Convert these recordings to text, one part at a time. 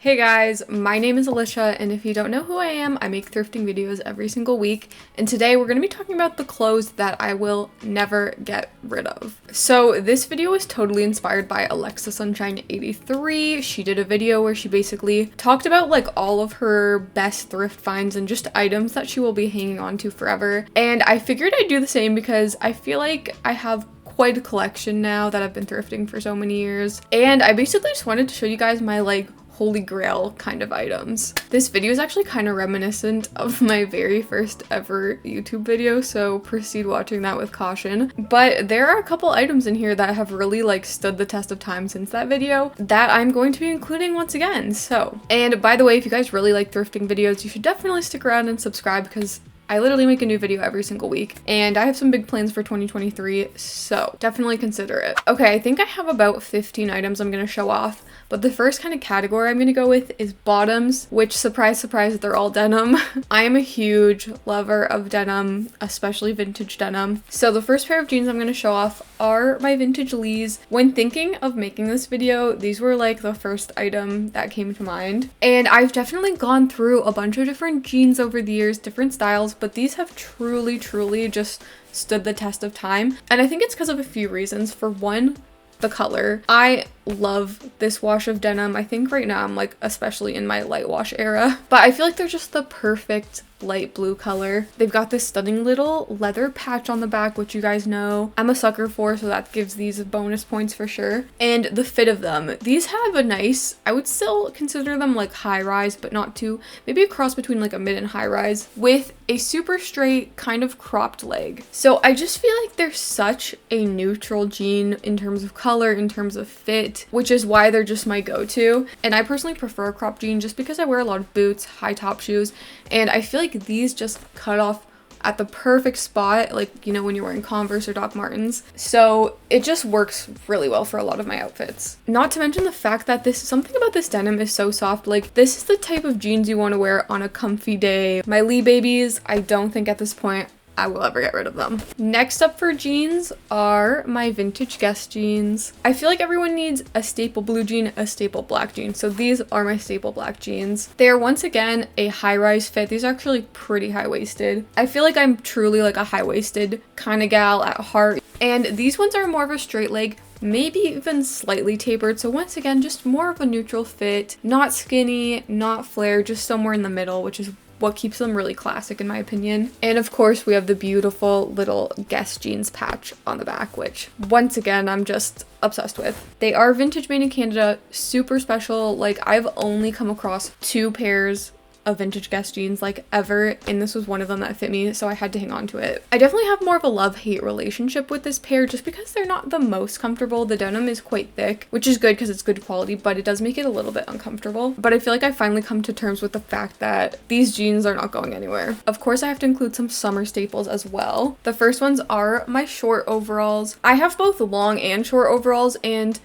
Hey guys, my name is Alicia, and if you don't know who I am, I make thrifting videos every single week, and today we're going to be talking about the clothes that I will never get rid of. So this video is totally inspired by Alexa Sunshine 83. She did a video where she basically talked about like all of her best thrift finds and just items that she will be hanging on to forever, and I figured I'd do the same because I feel like I have quite a collection now that I've been thrifting for so many years, and I basically just wanted to show you guys my holy grail kind of items. This video is actually kind of reminiscent of my very first ever YouTube video, so proceed watching that with caution. But there are a couple items in here that have really stood the test of time since that video that I'm going to be including once again. So, and by the way, if you guys really like thrifting videos, you should definitely stick around and subscribe because I literally make a new video every single week, and I have some big plans for 2023, so definitely consider it. Okay, I think I have about 15 items I'm gonna show off, but the first kind of category I'm gonna go with is bottoms, which, surprise, surprise, they're all denim. I am a huge lover of denim, especially vintage denim. So the first pair of jeans I'm gonna show off are my vintage Lees. When thinking of making this video, these were the first item that came to mind. And I've definitely gone through a bunch of different jeans over the years, different styles, but these have truly just stood the test of time. And I think it's because of a few reasons. For one, the color. I love this wash of denim. I think right now I'm especially in my light wash era, but I feel like they're just the perfect light blue color. They've got this stunning little leather patch on the back, which you guys know I'm a sucker for, so that gives these bonus points for sure. And the fit of them, these have a nice, I would still consider them high rise, but not too, maybe a cross between a mid and high rise with a super straight kind of cropped leg. So I just feel like they're such a neutral jean in terms of color, in terms of fit, which is why they're just my go-to. And I personally prefer a cropped jean just because I wear a lot of boots, high top shoes, and I feel like these just cut off at the perfect spot, when you're wearing Converse or Doc Martens. So it just works really well for a lot of my outfits. Not to mention the fact that something about this denim is so soft. This is the type of jeans you want to wear on a comfy day. My Lee babies, I don't think at this point I will ever get rid of them. Next up for jeans are my vintage Guess jeans. I feel like everyone needs a staple blue jean, a staple black jean. So these are my staple black jeans. They are once again a high-rise fit. These are actually pretty high-waisted. I feel like I'm truly a high-waisted kind of gal at heart. And these ones are more of a straight leg, maybe even slightly tapered. So once again, just more of a neutral fit, not skinny, not flared, just somewhere in the middle, which is what keeps them really classic in my opinion. And of course we have the beautiful little Guess jeans patch on the back, which once again I'm just obsessed with. They are vintage made in Canada, super special. I've only come across 2 pairs of vintage Guess jeans ever, and this was one of them that fit me, so I had to hang on to it. I definitely have more of a love-hate relationship with this pair just because they're not the most comfortable. The denim is quite thick, which is good because it's good quality, but it does make it a little bit uncomfortable. But I feel like I finally come to terms with the fact that these jeans are not going anywhere. Of course, I have to include some summer staples as well. The first ones are my short overalls. I have both long and short overalls, and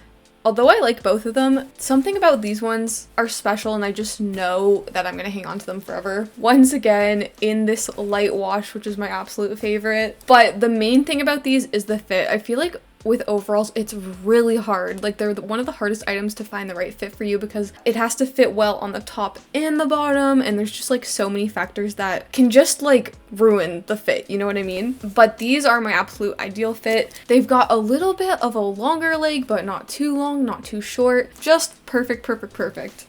although I like both of them, something about these ones are special, and I just know that I'm gonna hang on to them forever. Once again, in this light wash, which is my absolute favorite. But the main thing about these is the fit. I feel like with overalls, it's really hard. They're one of the hardest items to find the right fit for you because it has to fit well on the top and the bottom, and there's just so many factors that can just ruin the fit, you know what I mean? But these are my absolute ideal fit. They've got a little bit of a longer leg, but not too long, not too short. Just perfect.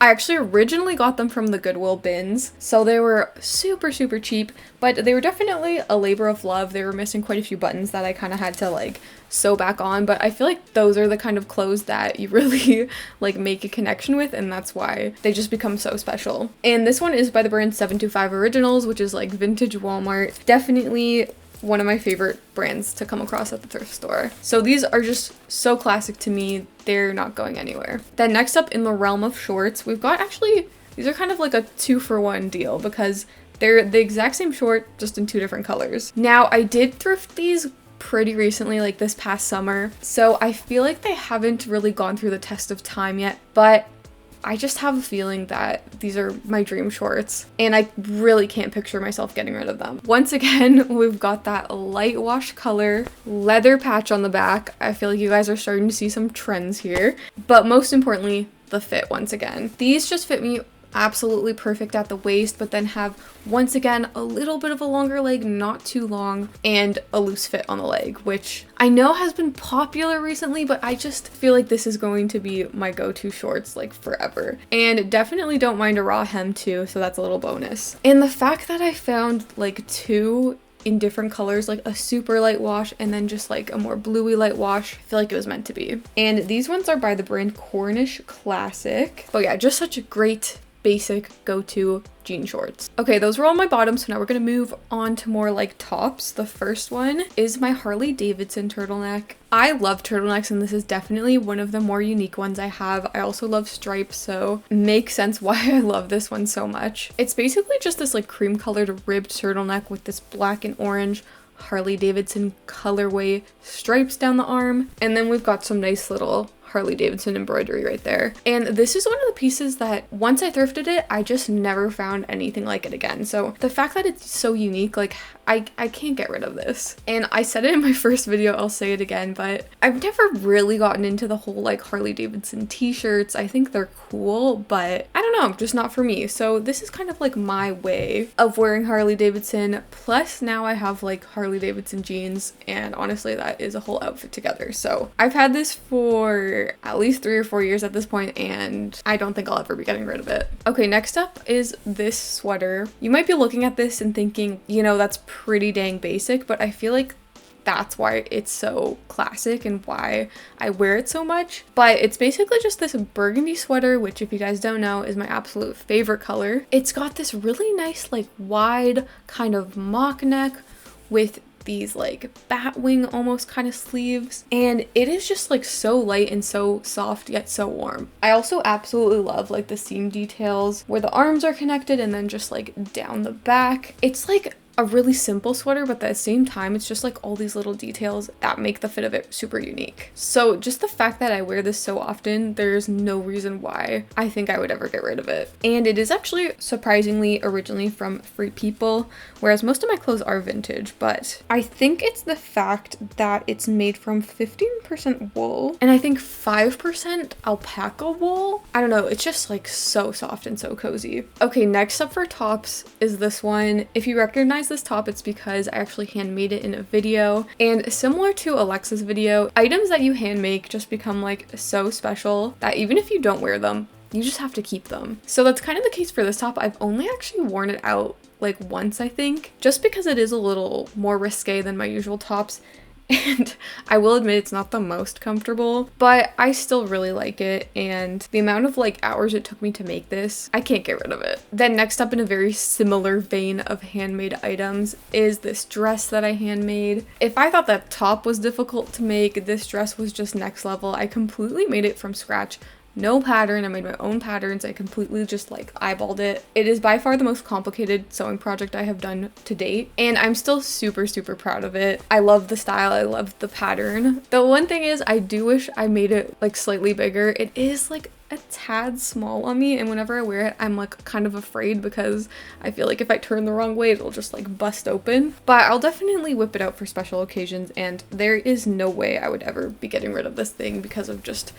I actually originally got them from the Goodwill bins, so they were super cheap, but they were definitely a labor of love. They were missing quite a few buttons that I kind of had to sew back on, but I feel like those are the kind of clothes that you really make a connection with, and that's why they just become so special. And this one is by the brand 725 Originals, which is vintage Walmart. Definitely one of my favorite brands to come across at the thrift store. So these are just so classic to me. They're not going anywhere. Then next up in the realm of shorts, we've got these are kind of a 2-for-1 deal because they're the exact same short, just in 2 different colors. Now, I did thrift these pretty recently, this past summer, so I feel like they haven't really gone through the test of time yet, but I just have a feeling that these are my dream shorts, and I really can't picture myself getting rid of them. Once again, we've got that light wash color, leather patch on the back. I feel like you guys are starting to see some trends here, but most importantly, the the fit once again. These just fit me absolutely perfect at the waist, but then have once again a little bit of a longer leg, not too long, and a loose fit on the leg, which I know has been popular recently, but I just feel like this is going to be my go-to shorts like forever. And definitely don't mind a raw hem too, so that's a little bonus. And the fact that I found like two in different colors, like a super light wash and then just like a more bluey light wash, I feel like it was meant to be. And these ones are by the brand Cornish Classic. But yeah, just such a great basic go-to jean shorts. Okay, those were all my bottoms, so now we're gonna move on to more like tops. The first one is my Harley Davidson turtleneck. I love turtlenecks, and this is definitely one of the more unique ones I have. I also love stripes, so makes sense why I love this one so much. It's basically just this like cream colored ribbed turtleneck with this black and orange Harley Davidson colorway stripes down the arm, and then we've got some nice little Harley Davidson embroidery right there. And this is one of the pieces that once I thrifted it, I just never found anything like it again. So the fact that it's so unique, like I can't get rid of this. And I said it in my first video, I'll say it again, but I've never really gotten into the whole like Harley Davidson t-shirts. I think they're cool, but I don't know, just not for me. So this is kind of like my way of wearing Harley Davidson. Plus now I have like Harley Davidson jeans, and honestly that is a whole outfit together. So I've had this for at least 3 or 4 years at this point, and I don't think I'll ever be getting rid of it. Okay, next up is this sweater. You might be looking at this and thinking, you know, that's pretty dang basic, but I feel like that's why it's so classic and why I wear it so much. But it's basically just this burgundy sweater, which if you guys don't know is my absolute favorite color. It's got this really nice like wide kind of mock neck with these like bat wing almost kind of sleeves, and it is just like so light and so soft yet so warm. I also absolutely love like the seam details where the arms are connected and then just like down the back. It's like a really simple sweater, but at the same time it's just like all these little details that make the fit of it super unique. So just the fact that I wear this so often, there's no reason why I think I would ever get rid of it. And it is actually surprisingly originally from Free People, whereas most of my clothes are vintage, but I think it's the fact that it's made from 15% wool and I think 5% alpaca wool. I don't know, it's just like so soft and so cozy. Okay, next up for tops is this one. If you recognize this top, it's because I actually handmade it in a video, and similar to Alexa's video, items that you hand make just become like so special that even if you don't wear them, you just have to keep them. So that's kind of the case for this top. I've only actually worn it out like once, I think, just because it is a little more risque than my usual tops. And I will admit it's not the most comfortable, but I still really like it, and the amount of like hours it took me to make this, I can't get rid of it. Then next up in a very similar vein of handmade items is this dress that I handmade. If I thought that top was difficult to make, this dress was just next level. I completely made it from scratch. No pattern. I made my own patterns. I completely just like eyeballed it. It is by far the most complicated sewing project I have done to date, and I'm still super proud of it. I love the style. I love the pattern. The one thing is I do wish I made it like slightly bigger. It is like a tad small on me, and whenever I wear it I'm like kind of afraid because I feel like if I turn the wrong way it'll just like bust open. But I'll definitely whip it out for special occasions, and there is no way I would ever be getting rid of this thing because of just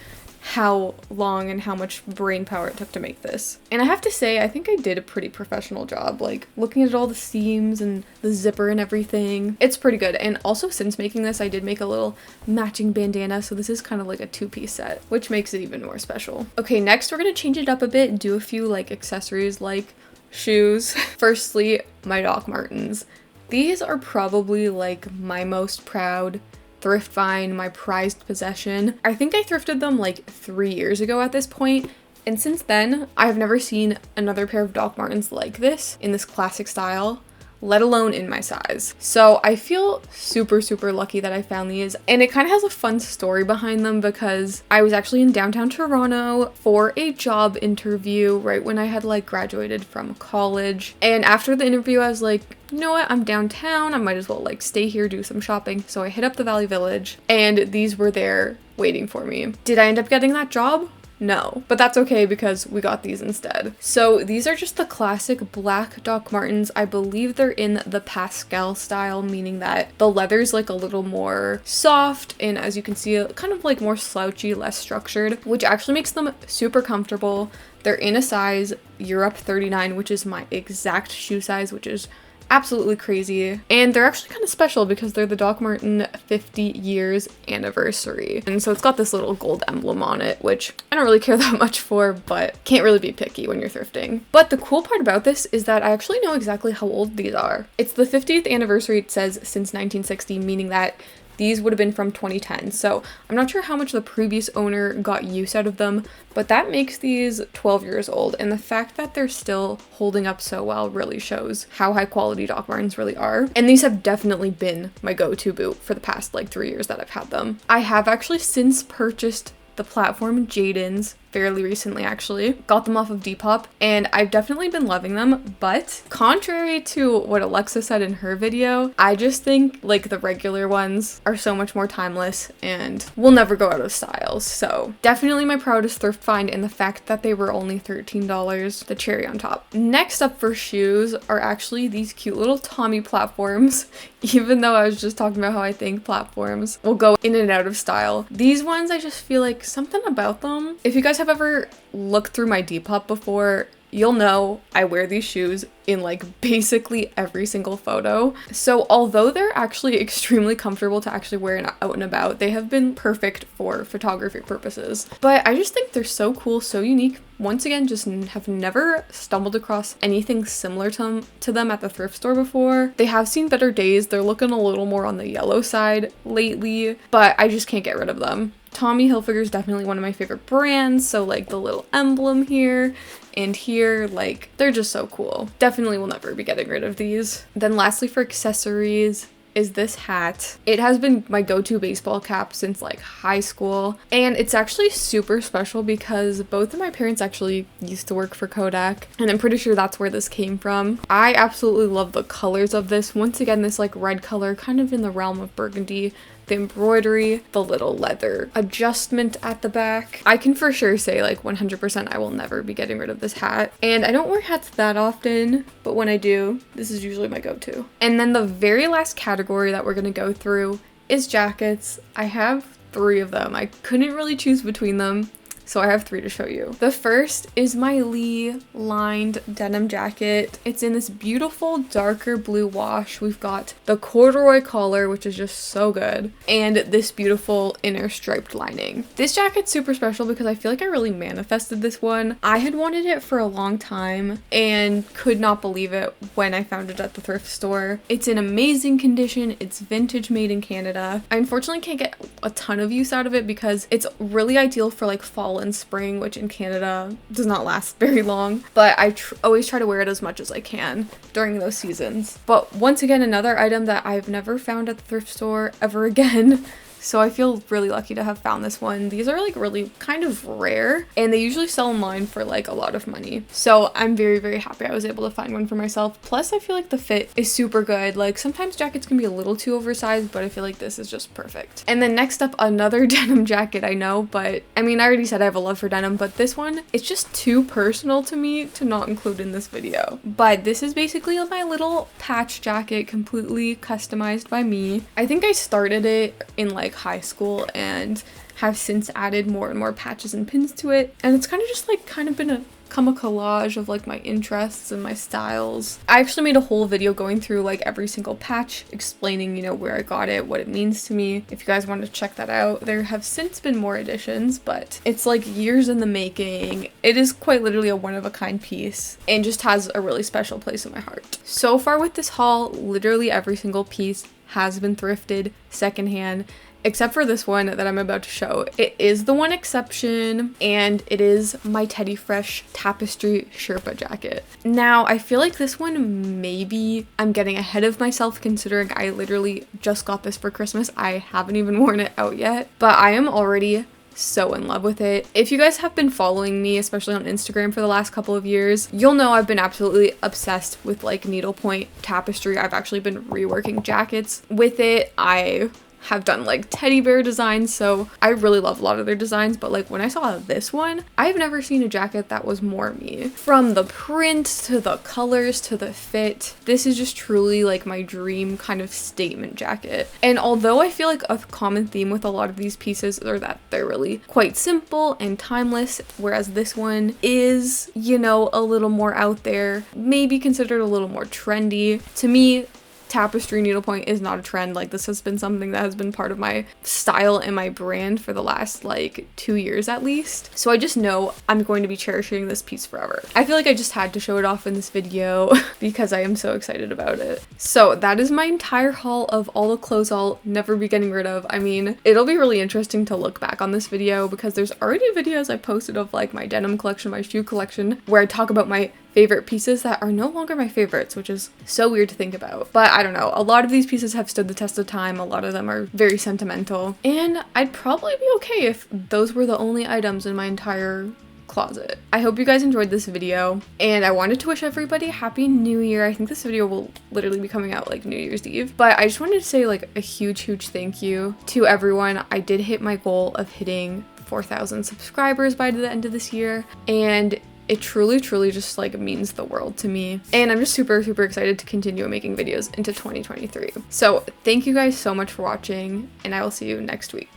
how long and how much brain power it took to make this. And I have to say, I think I did a pretty professional job, like looking at all the seams and the zipper and everything. It's pretty good. And also since making this, I did make a little matching bandana, so this is kind of like a 2-piece set, which makes it even more special. Okay, next we're gonna change it up a bit and do a few like accessories like shoes. Firstly, my Doc Martens. These are probably like my most proud thrift find, my prized possession. I think I thrifted them like 3 years ago at this point, and since then I have never seen another pair of Doc Martens like this in this classic style, let alone in my size. So I feel super lucky that I found these, and it kind of has a fun story behind them because I was actually in downtown Toronto for a job interview right when I had like graduated from college, and after the interview I was like, you know what, I'm downtown, I might as well like stay here, do some shopping. So I hit up the Valley Village and these were there waiting for me. Did I end up getting that job? No, but that's okay because we got these instead. So these are just the classic black Doc Martens. I believe they're in the pastel style, meaning that the leather's like a little more soft and, as you can see, kind of like more slouchy, less structured, which actually makes them super comfortable. They're in a size Europe 39, which is my exact shoe size, which is absolutely crazy. And they're actually kind of special because they're the Doc Marten 50 years anniversary. And so it's got this little gold emblem on it, which I don't really care that much for, but can't really be picky when you're thrifting. But the cool part about this is that I actually know exactly how old these are. It's the 50th anniversary, it says, since 1960, meaning that these would have been from 2010. So I'm not sure how much the previous owner got use out of them, but that makes these 12 years old. And the fact that they're still holding up so well really shows how high quality Doc Martens really are. And these have definitely been my go-to boot for the past like 3 years that I've had them. I have actually since purchased the platform Jadens fairly recently, actually. Got them off of Depop, and I've definitely been loving them, but contrary to what Alexa said in her video, I just think like the regular ones are so much more timeless and will never go out of style. So definitely my proudest thrift find, and the fact that they were only $13, the cherry on top. Next up for shoes are actually these cute little Tommy platforms. Even though I was just talking about how I think platforms will go in and out of style, these ones, I just feel like something about them. If you guys have ever looked through my Depop before, you'll know I wear these shoes in like basically every single photo. So although they're actually extremely comfortable to actually wear out and about, they have been perfect for photography purposes. But I just think they're so cool, so unique. Once again, just have never stumbled across anything similar to them at the thrift store before. They have seen better days. They're looking a little more on the yellow side lately, but I just can't get rid of them. Tommy Hilfiger is definitely one of my favorite brands, so like the little emblem here and here, like they're just so cool. Definitely will never be getting rid of these. Then lastly, for accessories is this hat. It has been my go-to baseball cap since like high school, and it's actually super special because both of my parents actually used to work for Kodak, and I'm pretty sure that's where this came from. I absolutely love the colors of this. Once again, this like red color, kind of in the realm of burgundy. The embroidery, the little leather adjustment at the back. I can for sure say like 100% I will never be getting rid of this hat. And I don't wear hats that often, but when I do, this is usually my go-to. And then the very last category that we're gonna go through is jackets. I have 3 of them. I couldn't really choose between them, so I have 3 to show you. The first is my Lee lined denim jacket. It's in this beautiful darker blue wash. We've got the corduroy collar, which is just so good, and this beautiful inner striped lining. This jacket's super special because I feel like I really manifested this one. I had wanted it for a long time and could not believe it when I found it at the thrift store. It's in amazing condition. It's vintage, made in Canada. I unfortunately can't get a ton of use out of it because it's really ideal for like fall and spring, which in Canada does not last very long, but I always try to wear it as much as I can during those seasons. But once again, another item that I've never found at the thrift store ever again. So I feel really lucky to have found this one. These are like really kind of rare, and they usually sell online for like a lot of money. So I'm very, very happy I was able to find one for myself. Plus I feel like the fit is super good. Like sometimes jackets can be a little too oversized, but I feel like this is just perfect. And then next up, another denim jacket, I know, but I mean, I already said I have a love for denim, but this one, it's just too personal to me to not include in this video. But this is basically my little patch jacket, completely customized by me. I think I started it in like high school and have since added more and more patches and pins to it, and it's kind of just like been a collage of like my interests and my styles. I actually made a whole video going through like every single patch, explaining, you know, where I got it, what it means to me. If you guys want to check that out, there have since been more editions, but it's like years in the making. It is quite literally a one-of-a-kind piece and just has a really special place in my heart. So far with this haul, literally every single piece has been thrifted secondhand, except for this one that I'm about to show. It is the one exception, and it is my Teddy Fresh Tapestry Sherpa jacket. Now, I feel like this one, maybe I'm getting ahead of myself considering I literally just got this for Christmas. I haven't even worn it out yet, but I am already so in love with it. If you guys have been following me, especially on Instagram for the last couple of years, you'll know I've been absolutely obsessed with like needlepoint tapestry. I've actually been reworking jackets with it. I have done like teddy bear designs, so I really love a lot of their designs, but like when I saw this one, I've never seen a jacket that was more me. From the print to the colors to the fit, this is just truly like my dream kind of statement jacket. And although I feel like a common theme with a lot of these pieces are that they're really quite simple and timeless, whereas this one is, you know, a little more out there, maybe considered a little more trendy. To me, tapestry needlepoint is not a trend. Like, this has been something that has been part of my style and my brand for the last like 2 years at least. So I just know I'm going to be cherishing this piece forever. I feel like I just had to show it off in this video because I am so excited about it. So that is my entire haul of all the clothes I'll never be getting rid of. I mean, it'll be really interesting to look back on this video because there's already videos I posted of like my denim collection, my shoe collection, where I talk about my favorite pieces that are no longer my favorites, which is so weird to think about. But I don't know, a lot of these pieces have stood the test of time, a lot of them are very sentimental, and I'd probably be okay if those were the only items in my entire closet. I hope you guys enjoyed this video, and I wanted to wish everybody a happy new year. I think this video will literally be coming out like New Year's Eve, but I just wanted to say like a huge thank you to everyone. I did hit my goal of hitting 4,000 subscribers by the end of this year, and it truly just like means the world to me. And I'm just super excited to continue making videos into 2023. So thank you guys so much for watching, and I will see you next week.